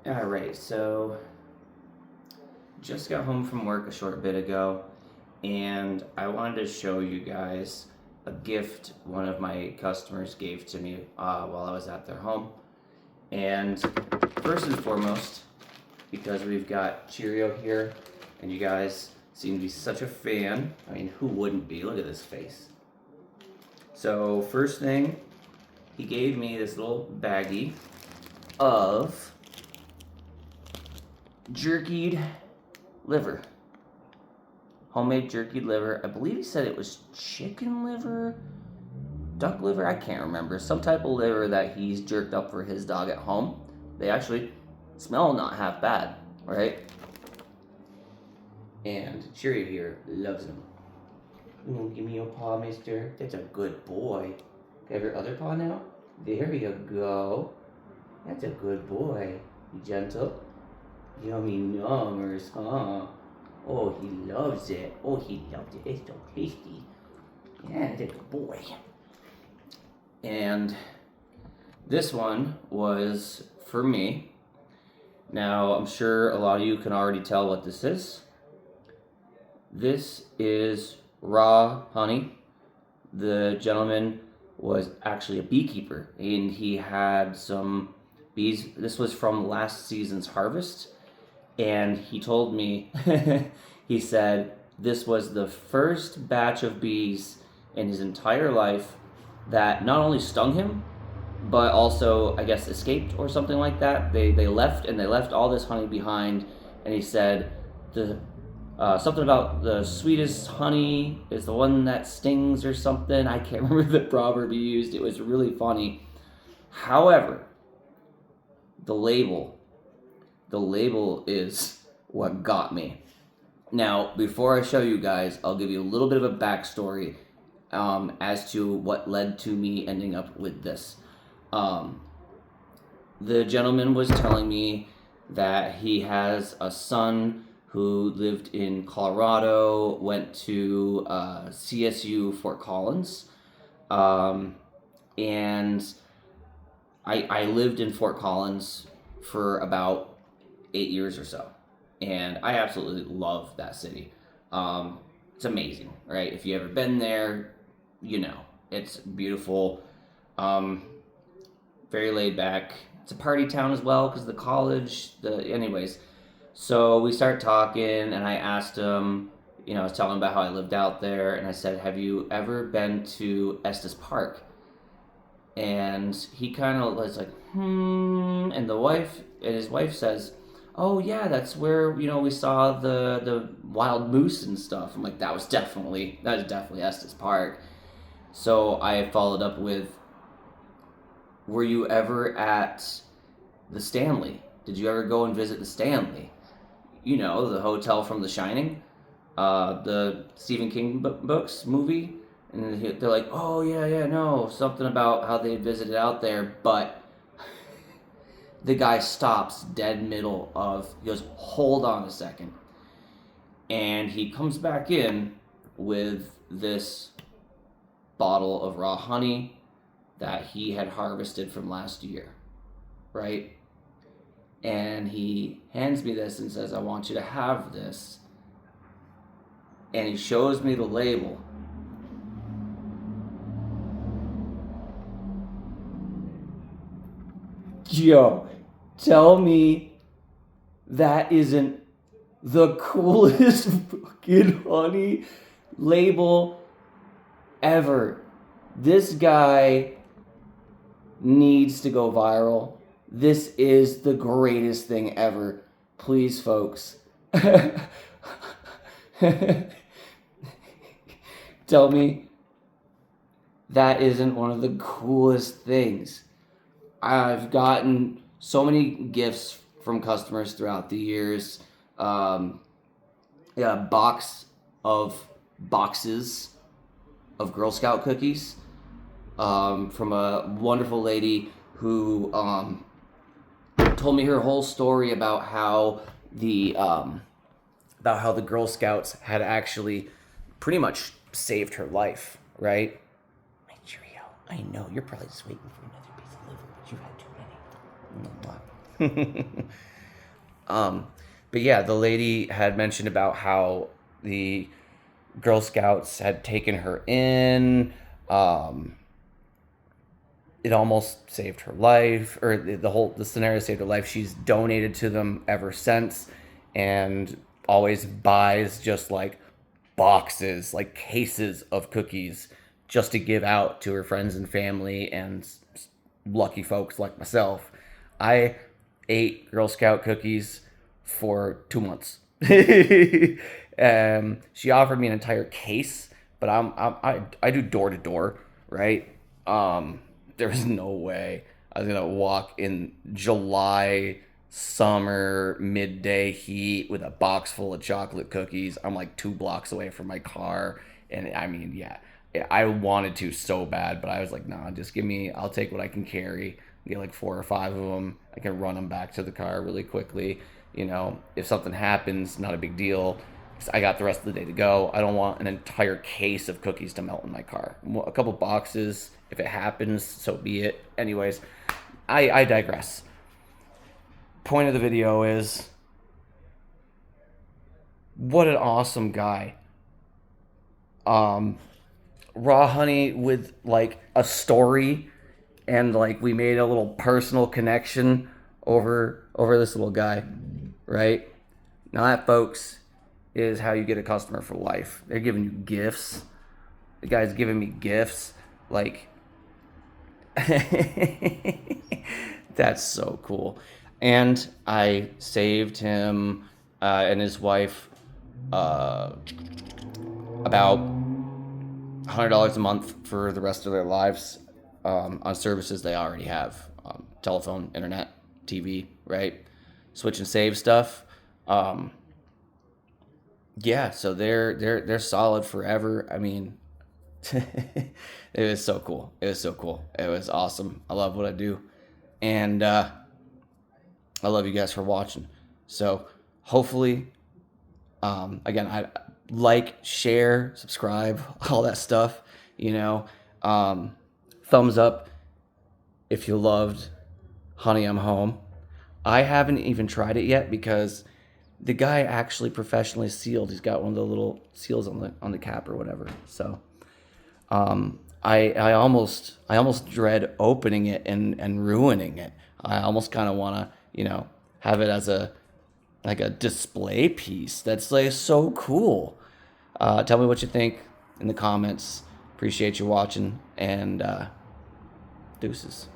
Alright, so just got home from work a short bit ago, and I wanted to show you guys a gift one of my customers gave to me while I was at their home. And first and foremost, because we've got Cheerio here, and you guys seem to be such a fan. I mean, who wouldn't be? Look at this face. So, first thing, he gave me this little baggie of jerkied liver. Homemade jerkied liver. I believe he said it was chicken liver, duck liver, I can't remember. Some type of liver that he's jerked up for his dog at home. They actually smell not half bad, right? And Cheerio here loves them. Give me your paw, mister. That's a good boy. Have your other paw now? There you go. That's a good boy. You gentle? Yummy numbers, huh? Oh, he loves it. Oh, he loves it. It's so tasty. Yeah, it's a good boy. And this one was for me. Now, I'm sure a lot of you can already tell what this is. This is raw honey. The gentleman was actually a beekeeper, and he had some bees. This was from last season's harvest, and he told me, he said this was the first batch of bees in his entire life that not only stung him, but also, I guess, escaped or something like that. They left, and they left all this honey behind, and he said something about the sweetest honey is the one that stings or something. I can't remember the proverb he used. It was really funny. However, the label is what got me. Now, before I show you guys, I'll give you a little bit of a backstory as to what led to me ending up with this. The gentleman was telling me that he has a son who lived in Colorado, went to CSU Fort Collins, and I lived in Fort Collins for about 8 years or so, and I absolutely love that city. It's amazing, right? If you've ever been there, you know it's beautiful. Very laid back. It's a party town as well because the college. Anyways. So we start talking, and I asked him, I was telling him about how I lived out there, and I said, have you ever been to Estes Park? And he kind of was like, and his wife says, oh yeah, that's where, we saw the wild moose and stuff. I'm like, that was definitely Estes Park. So I followed up with, were you ever at the Stanley? Did you ever go and visit the Stanley? The hotel from The Shining, the Stephen King books movie. And they're like, oh, yeah, no, something about how they visited out there. But the guy stops dead middle he goes, hold on a second. And he comes back in with this bottle of raw honey that he had harvested from last year, right? And he hands me this and says, I want you to have this. And he shows me the label. Yo, tell me that isn't the coolest fucking honey label ever. This guy needs to go viral. This is the greatest thing ever. Please, folks. Tell me that isn't one of the coolest things. I've gotten so many gifts from customers throughout the years. Boxes of Girl Scout cookies from a wonderful lady who told me her whole story about how the Girl Scouts had actually pretty much saved her life, right? My Cheerio, I know you're probably just waiting for another piece of liver, but you had too many. Um, but yeah, the lady had mentioned about how the Girl Scouts had taken her in. Um, it almost saved her life, or the scenario saved her life. She's donated to them ever since, and always buys just like boxes, like cases of cookies, just to give out to her friends and family and lucky folks like myself. I ate Girl Scout cookies for 2 months. She offered me an entire case, but I do door to door, right? There's no way I was gonna walk in July, summer, midday heat with a box full of chocolate cookies. I'm like 2 blocks away from my car, and I mean, yeah, I wanted to so bad, but I was like, nah, just give me. I'll take what I can carry. Get like 4 or 5 of them. I can run them back to the car really quickly. If something happens, not a big deal. I got the rest of the day to go. I don't want an entire case of cookies to melt in my car. A couple boxes, if it happens, so be it. Anyways, I digress. Point of the video is, what an awesome guy. Um, Raw honey with like a story, and like we made a little personal connection over this little guy, right? Now that, folks, is how you get a customer for life. They're giving you gifts. The guy's giving me gifts. Like, that's so cool. And I saved him and his wife about $100 a month for the rest of their lives on services they already have: telephone, internet, TV, right? Switch and save stuff. Um, yeah, so they're solid forever. I mean, it was so cool. It was so cool. It was awesome. I love what I do, and I love you guys for watching. So hopefully, again, I like, share, subscribe, all that stuff. You know, um, thumbs up if you loved Honey, I'm Home. I haven't even tried it yet because the guy actually professionally sealed. He's got one of the little seals on the cap or whatever. So I almost dread opening it and ruining it. I almost kind of want to have it as a like a display piece. That's like so cool. Tell me what you think in the comments. Appreciate you watching, and deuces.